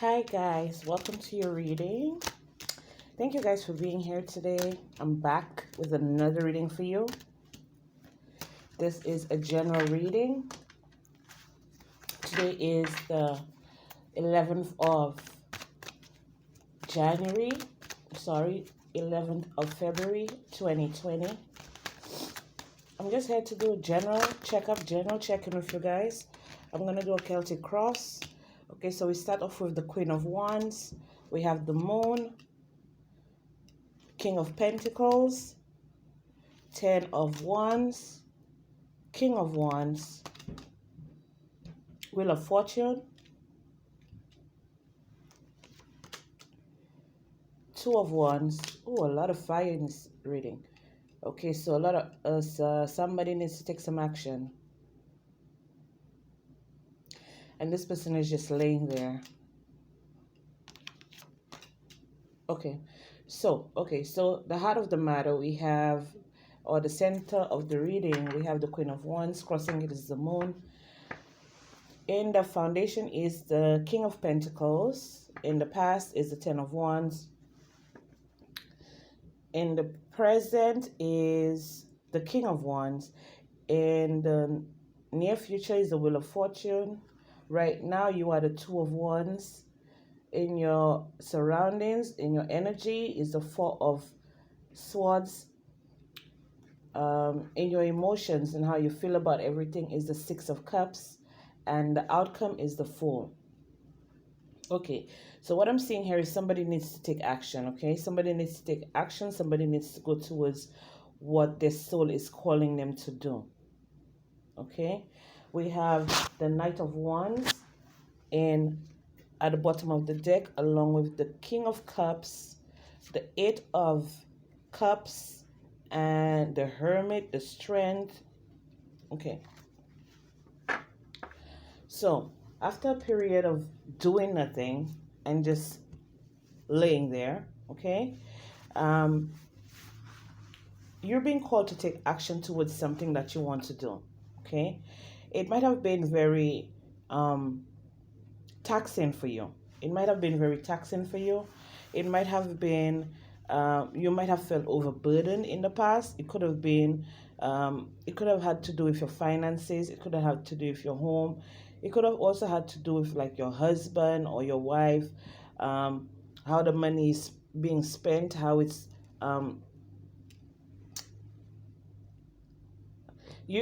Hi guys, welcome to your reading. Thank you guys for being here today. I'm back with another reading for you. This is a general reading. Today is the 11th of January, 11th of February 2020. I'm just here to do a general check-in with you guys. I'm going to do a Celtic cross. Okay, so we start off with the Queen of Wands. We have the Moon, King of Pentacles, 10 of Wands, King of Wands, Wheel of Fortune, 2 of Wands. Oh, a lot of fire in this reading. Okay, so a lot of us, somebody needs to take some action. And this person is just laying there. Okay, so the heart of the matter we have, or the center of the reading, we have the Queen of Wands. Crossing it is the Moon. In the foundation is the King of Pentacles. In the past is the 10 of Wands. In the present is the King of Wands. In the near future is the Wheel of Fortune. Right now you are the 2 of Wands. In your surroundings, in your energy is the 4 of Swords. In your emotions and how you feel about everything is the 6 of Cups. And the outcome is the Fool. Okay, so what I'm seeing here is somebody needs to take action, okay? Somebody needs to take action. Somebody needs to go towards what their soul is calling them to do, okay? We have the Knight of Wands at the bottom of the deck, along with the King of Cups, the 8 of Cups, and the Hermit, the Strength. Okay. So, after a period of doing nothing and just laying there, okay, you're being called to take action towards something that you want to do, okay? It might have been very taxing for you. It might have been very taxing for you. It might have been, you might have felt overburdened in the past. It could have been, it could have had to do with your finances. It could have had to do with your home. It could have also had to do with like your husband or your wife, how the money is being spent, how it's,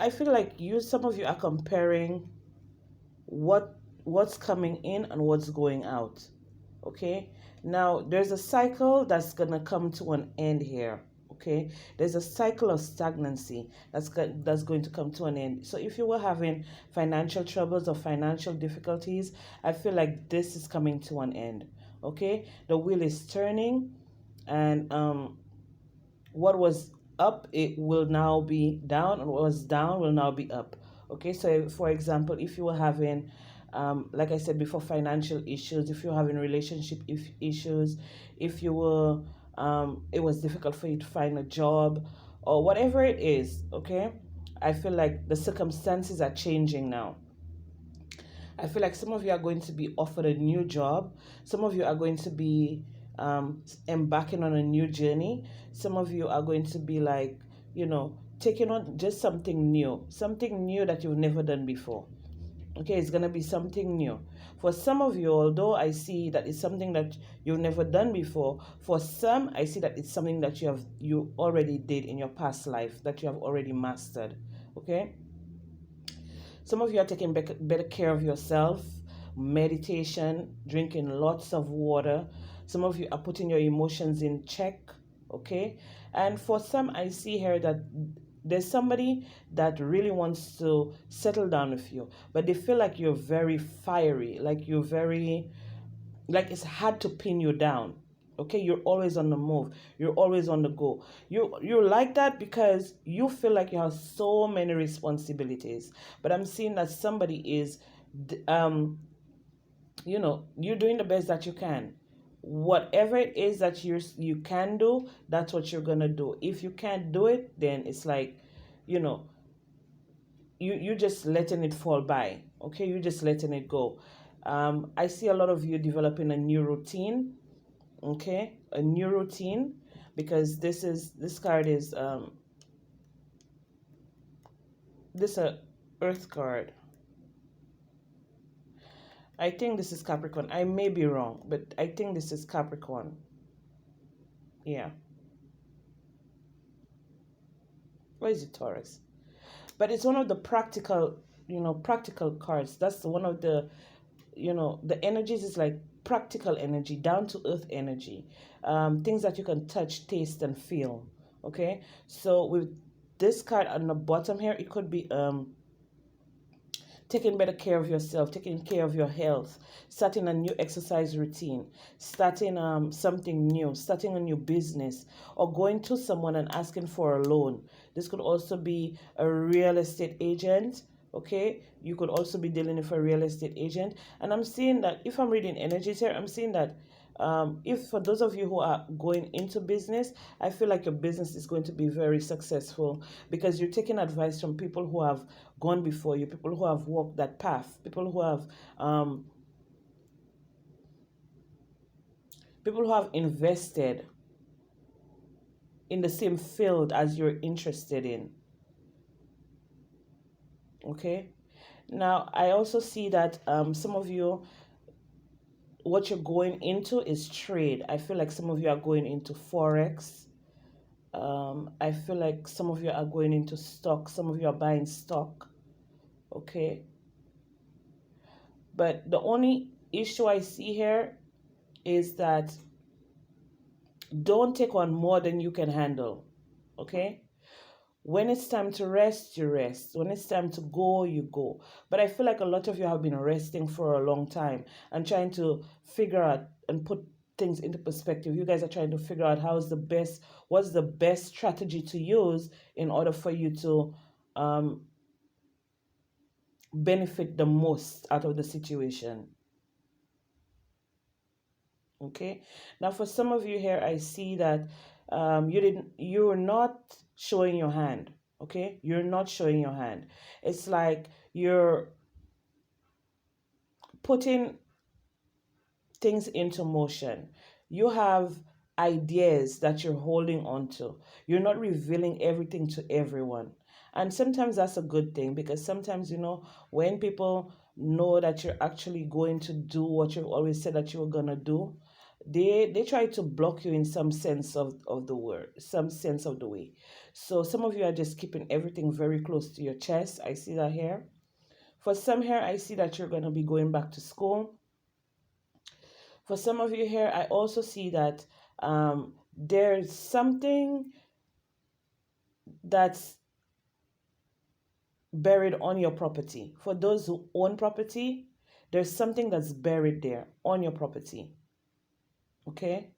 I feel like some of you are comparing what's coming in and what's going out. Okay, now there's a cycle that's gonna come to an end here. Okay, there's a cycle of stagnancy that's going to come to an end. So if you were having financial troubles or financial difficulties, I feel like this is coming to an end. Okay, the wheel is turning, and what was up, it will now be down, and what was down will now be up. Okay, so for example, if you were having like I said before, financial issues, if you're having relationship issues, if you were it was difficult for you to find a job, or whatever it is, okay, I feel like the circumstances are changing now. I feel like some of you are going to be offered a new job. Some of you are going to be embarking on a new journey. Some of you are going to be like, taking on just something new that you've never done before. Okay, it's going to be something new. For some of you, although I see that it's something that you've never done before, for some, I see that it's something that you already did in your past life, that you have already mastered. Okay? Some of you are taking better care of yourself, meditation, drinking lots of water. Some of you are putting your emotions in check, okay? And for some, I see here that there's somebody that really wants to settle down with you, but they feel like you're very fiery, like it's hard to pin you down. Okay, you're always on the move, you're always on the go. You're like that because you feel like you have so many responsibilities. But I'm seeing that somebody is you're doing the best that you can. Whatever it is that you can do, that's what you're gonna do. If you can't do it, then it's like, you just letting it fall by. Okay, you're just letting it go. I see a lot of you developing a new routine. Okay, a new routine, because this card is this a earth card. I think this is Capricorn. I may be wrong, but I think this is Capricorn. Yeah. Where is it, Taurus? But it's one of the practical, practical cards. That's one of the, the energies is like practical energy, down to earth energy, things that you can touch, taste, and feel. Okay. So with this card on the bottom here, it could be taking better care of yourself, taking care of your health, starting a new exercise routine, starting something new, starting a new business, or going to someone and asking for a loan. This could also be a real estate agent. Okay, you could also be dealing with a real estate agent. And I'm seeing that if I'm reading energies here, I'm seeing that if for those of you who are going into business, I feel like your business is going to be very successful because you're taking advice from people who have gone before you, people who have walked that path, um, people who have invested in the same field as you're interested in. Okay. Now I also see that some of you, what you're going into is trade. I feel like some of you are going into forex. I feel like some of you are going into stock. Some of you are buying stock. Okay. But the only issue I see here is that don't take on more than you can handle. Okay. When it's time to rest, you rest. When it's time to go, you go. But I feel like a lot of you have been resting for a long time and trying to figure out and put things into perspective. You guys are trying to figure out what's the best strategy to use in order for you to um, benefit the most out of the situation. Okay. Now, for some of you here, I see that you're not showing your hand. Okay. You're not showing your hand. It's like you're putting things into motion. You have ideas that you're holding on to. You're not revealing everything to everyone. And sometimes that's a good thing because sometimes, when people know that you're actually going to do what you've always said that you were going to do, they try to block you in some sense of the word, some sense of the way. So some of you are just keeping everything very close to your chest. I see that here. For some here, I see that you're going to be going back to school. For some of you here, I also see that there's something that's buried on your property. For those who own property, there's something that's buried there on your property. Okay?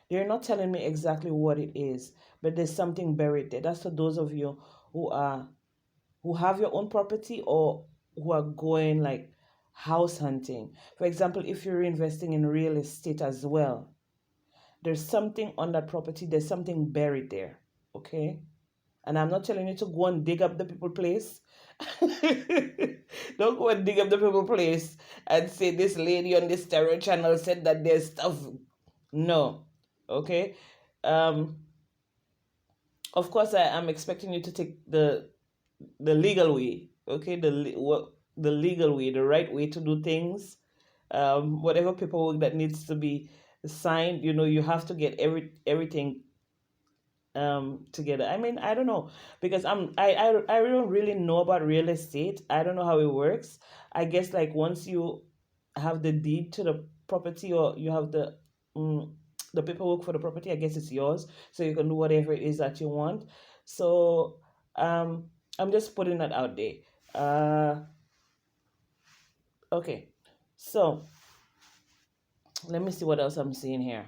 They're not telling me exactly what it is, but there's something buried there. That's for those of you who have your own property or who are going like house hunting. For example, if you're investing in real estate as well, there's something on that property, there's something buried there. Okay? And I'm not telling you to go and dig up the people place. Don't go and dig up the people place and say this lady on this terror channel said that there's stuff. No. Okay? Um, of course, I am expecting you to take the legal way. Okay? The legal way, the right way to do things. Whatever paperwork that needs to be signed, you have to get everything together. I mean, I don't know because I don't really know about real estate. I don't know how it works. I guess like once you have the deed to the property or you have the paperwork for the property, I guess it's yours, so you can do whatever it is that you want. So I'm just putting that out there. Okay, so let me see what else I'm seeing here.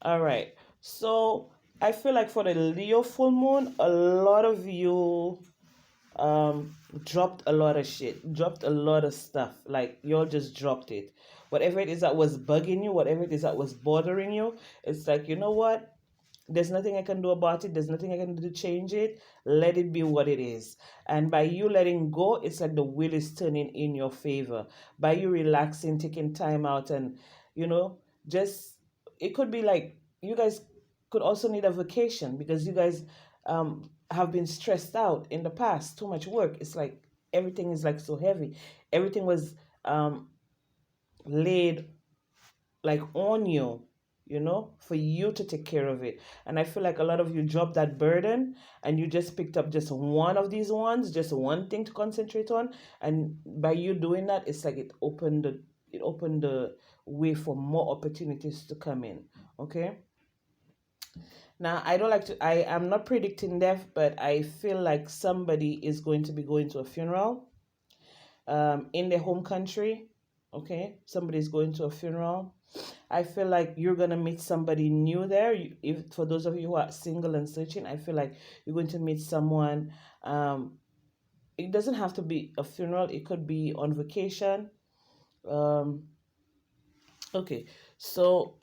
All right, so I feel like for the Leo full moon, a lot of you dropped a lot of shit, dropped a lot of stuff. Like y'all just dropped it. Whatever it is that was bugging you, whatever it is that was bothering you, it's like, you know what? There's nothing I can do about it. There's nothing I can do to change it. Let it be what it is. And by you letting go, it's like the wheel is turning in your favor. By you relaxing, taking time out, and, you know, just, it could be like you guys could also need a vacation because you guys have been stressed out in the past. Too much work. It's like everything is like so heavy. Everything was laid like on you, for you to take care of it. And I feel like a lot of you dropped that burden and you just picked up just one of these ones, just one thing to concentrate on. And by you doing that, it's like it opened the way for more opportunities to come in. Okay. Now, I don't like to, I am not predicting death, but I feel like somebody is going to be going to a funeral in their home country. Okay. Somebody's going to a funeral. I feel like you're gonna meet somebody new there. If for those of you who are single and searching, I feel like you're going to meet someone. It doesn't have to be a funeral. It could be on vacation. Um, okay, so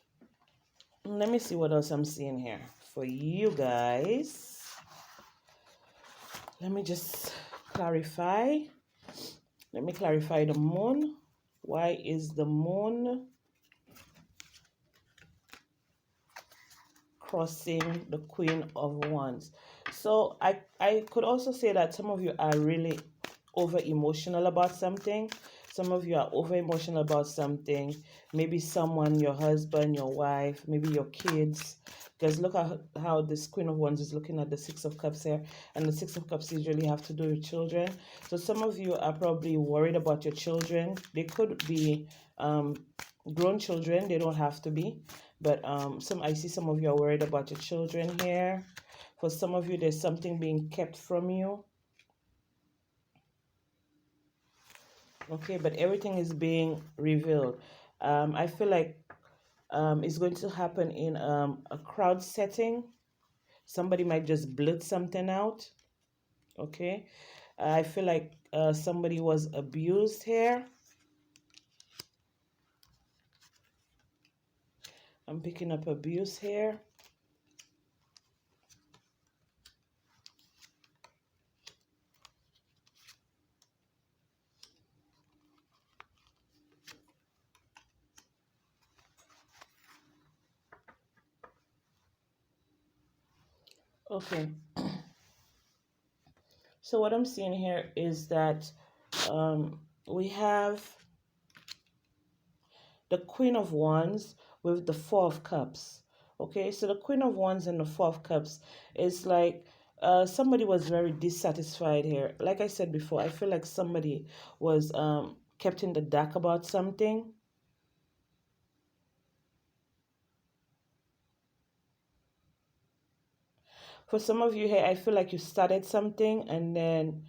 let me see what else I'm seeing here for you guys. Let me just clarify. Let me clarify the moon. Why is the moon crossing the Queen of Wands? So I could also say that some of you are really over emotional about something. Some of you are over emotional about something. Maybe someone, your husband, your wife, maybe your kids. Because look at how this Queen of Wands is looking at the Six of Cups here. And the Six of Cups usually have to do with children. So some of you are probably worried about your children. They could be grown children. They don't have to be. But I see some of you are worried about your children here. For some of you, there's something being kept from you. Okay, but everything is being revealed. I feel like it's going to happen in a crowd setting. Somebody might just blurt something out. Okay, I feel like somebody was abused here. I'm picking up abuse here. Okay. So what I'm seeing here is that we have the Queen of Wands with the Four of Cups. Okay, so the Queen of Wands and the Four of Cups is like somebody was very dissatisfied here. Like I said before, I feel like somebody was kept in the dark about something. For some of you here, I feel like you started something and then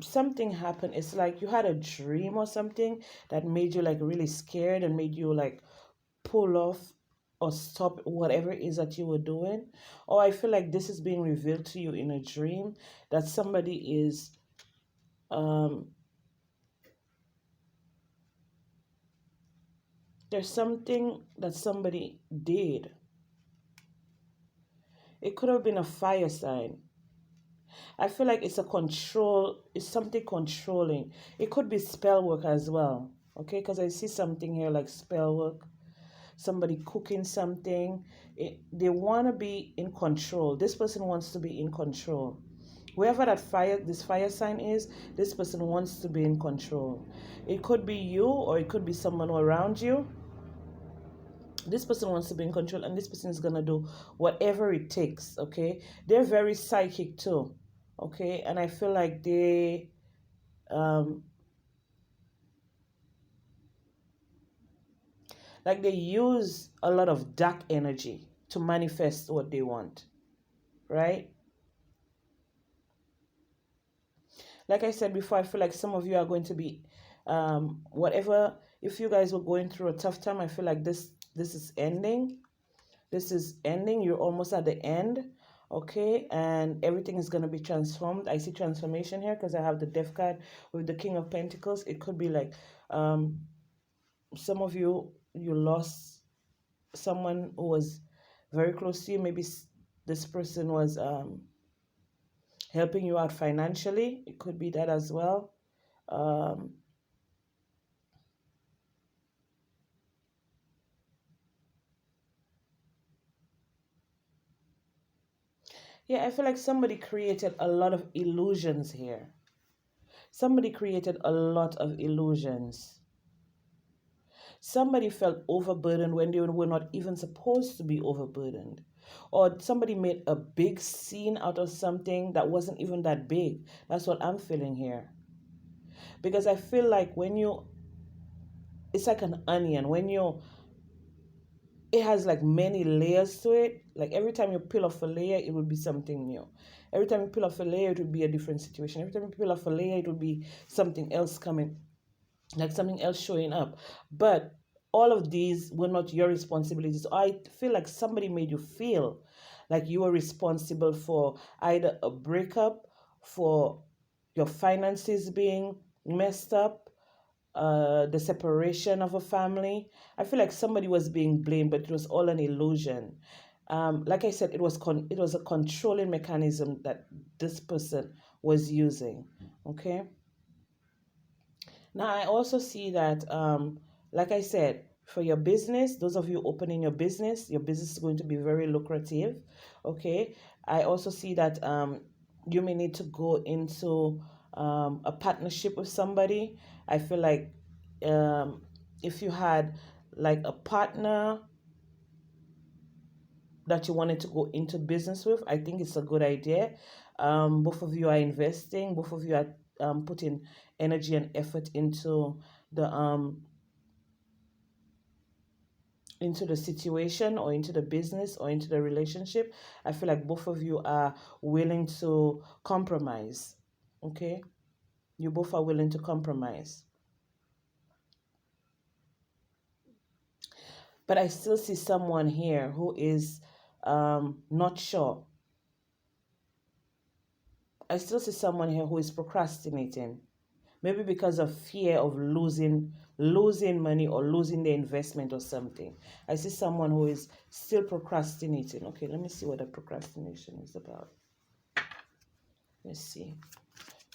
something happened. It's like you had a dream or something that made you like really scared and made you like pull off or stop whatever it is that you were doing. Or I feel like this is being revealed to you in a dream that somebody is um there's something that somebody did. It could have been a fire sign. I feel like it's something controlling. It could be spell work as well. Okay, because I see something here like spell work, somebody cooking something. They want to be in control. This person wants to be in control. Whoever this fire sign is, this person wants to be in control. It could be you or it could be someone around you. This person wants to be in control and this person is going to do whatever it takes. Okay, they're very psychic too. Okay, and I feel like um they use a lot of dark energy to manifest what they want, right? Like I said before, I feel like some of you are going to be whatever. If you guys were going through a tough time, I feel like this is ending. This is ending. You're almost at the end. Okay, and everything is going to be transformed. I see transformation here because I have the Death card with the King of Pentacles. It could be like some of you lost someone who was very close to you. Maybe this person was helping you out financially. It could be that as well. Um, yeah, I feel like somebody created a lot of illusions here. Somebody created a lot of illusions. Somebody felt overburdened when they were not even supposed to be overburdened. Or somebody made a big scene out of something that wasn't even that big. That's what I'm feeling here. Because I feel like it's like an onion. It has like many layers to it. Like every time you peel off a layer, it will be something new. Every time you peel off a layer, it would be a different situation. Every time you peel off a layer, it would be something else coming, like something else showing up. But all of these were not your responsibilities. I feel like somebody made you feel like you were responsible for either a breakup, for your finances being messed up, the separation of a family. I feel like somebody was being blamed, but it was all an illusion. Like I said, it was a controlling mechanism that this person was using. Okay. Now, I also see that, like I said, for your business, those of you opening your business is going to be very lucrative. Okay. I also see that you may need to go into a partnership with somebody. I feel like um, if you had like a partner that you wanted to go into business with, I think it's a good idea. Both of you are investing, both of you are putting energy and effort the into the situation or into the business or into the relationship. I feel like both of you are willing to compromise. Okay? You both are willing to compromise. But I still see someone here who is not sure. I still see someone here who is procrastinating. Maybe because of fear of losing money or losing the investment or something. I see someone who is still procrastinating. Okay, let me see what the procrastination is about. Let's see.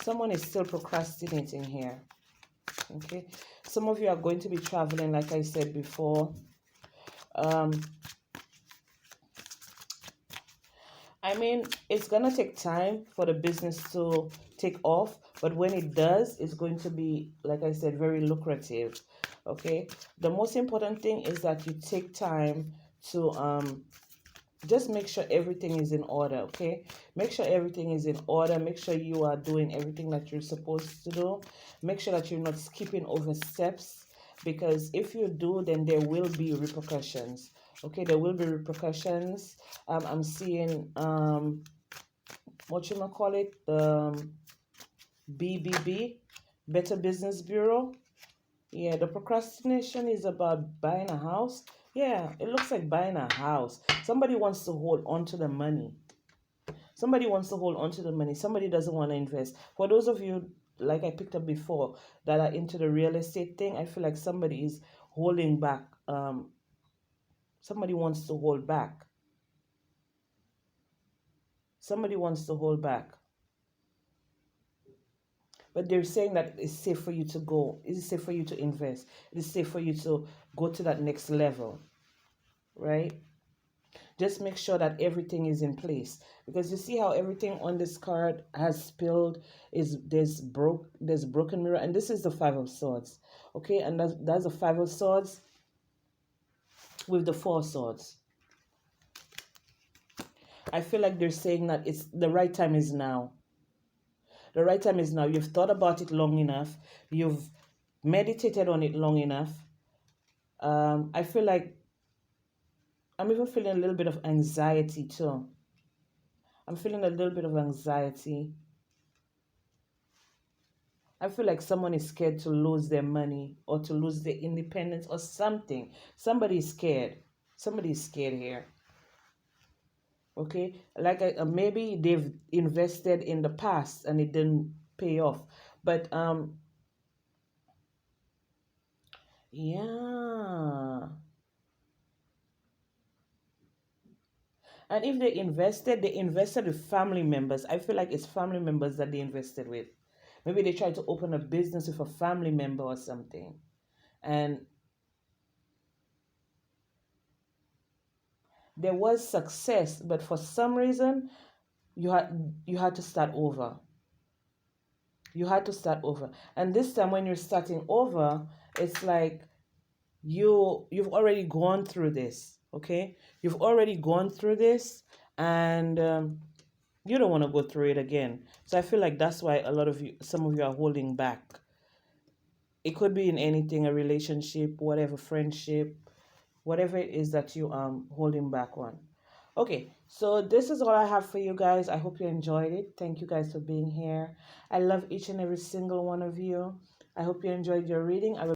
Someone is still procrastinating here. Okay, some of you are going to be traveling, like I said before. um I mean, it's gonna take time for the business to take off, but when it does, it's going to be, like I said, very lucrative. Okay. The most important thing is that you take time to just make sure everything is in order. Okay. Make sure everything is in order. Make sure you are doing everything that you're supposed to do. Make sure that you're not skipping over steps, because if you do, then there will be repercussions. Okay, there will be repercussions. I'm seeing what you call it, BBB, Better Business Bureau. Yeah, the procrastination is about buying a house. Yeah, it looks like buying a house. Somebody wants to hold on to the money. Somebody wants to hold on to the money. Somebody doesn't want to invest. For those of you, like I picked up before, that are into the real estate thing, I feel like somebody is holding back. Somebody wants to hold back. Somebody wants to hold back. But they're saying that it's safe for you to go. It's safe for you to invest. It's safe for you to go to that next level, right? Just make sure that everything is in place, because you see how everything on this card has spilled. Is there's broken mirror, and this is the Five of Swords. Okay, and that's the Five of Swords with the Four Swords. I feel like they're saying that it's the right time is now. The right time is now. You've thought about it long enough. You've meditated on it long enough. I feel like I'm even feeling a little bit of anxiety too. I'm feeling a little bit of anxiety. I feel like someone is scared to lose their money or to lose their independence or something. Somebody is scared. Somebody is scared here. Okay, like maybe they've invested in the past and it didn't pay off, but yeah. And if they invested with family members. I feel like it's family members that they invested with. Maybe they tried to open a business with a family member or something. And there was success, but for some reason you had to start over. You had to start over. And this time when you're starting over, it's like you've already gone through this, okay? You've already gone through this, and you don't want to go through it again. So I feel like that's why some of you are holding back. It could be in anything, a relationship, whatever, friendship, whatever it is that you holding back on. Okay, so this is all I have for you guys. I hope you enjoyed it. Thank you guys for being here. I love each and every single one of you. I hope you enjoyed your reading. I will